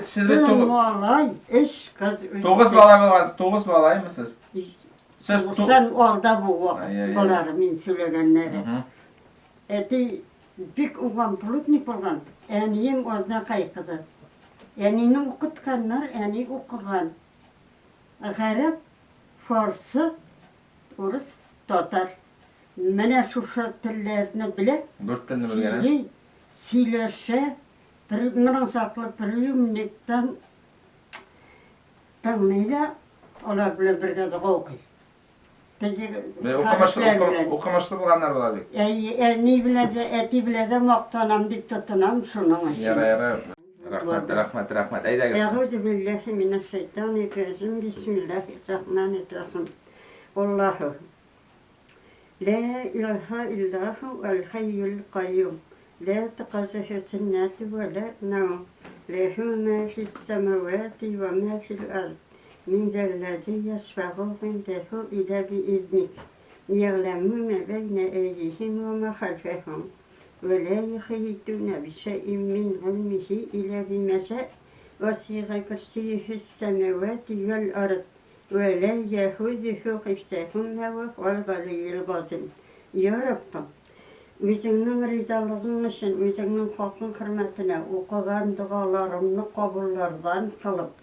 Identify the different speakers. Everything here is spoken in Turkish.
Speaker 1: Sizde
Speaker 2: Olay, iş kız.
Speaker 1: 9 bala bolgansiz, 9 balaymışsınız. Siz
Speaker 2: Ustan orada bu
Speaker 1: Ay, ay, ay.
Speaker 2: olar min söylegenleri. Eti bik ugan plutnik bolgan. Eniyim ozna kaykıdı. Enini okutkanlar, eni okugan. Garip, Farsı, Rus, Tatar. Mene şu tillerini bile
Speaker 1: 4 tilni bilgen.
Speaker 2: Sileşe, bir mıran saklı bir yumnikten tanıyla olar bile birge de okuy.
Speaker 1: Okumaşlı bolganlar bolar bek.
Speaker 2: Ni bile de eti bile de maqtanam dip tutunam şunun için.
Speaker 1: Yara. Rahmat. Ayda gelsin.
Speaker 2: Euzu billahi mineşşeytanirracim. Bismillahirrahmanirrahim. Allahu la ilahe illahu el hayyul kayyum. La taqazuhu sinatu ve la nawm. Lehu ma fis semavati ve ma fil ard. Min zellezi yeşfehu indehu ila biiznik. Ya'lemu ma beyne eydihim ve ma halfehum. Ve la yuhituna bi şey'in min ilmihi ila bima şa'a. Vesi'a kursiyuhus semavati vel ard. Ve la yahuzuhu hifzahuma ve huvel galiyyul azim. Ya Rabbim, özünün rizalığın için, özünün hakkın hürmetine okugan dualarımı kabullardan kılıp,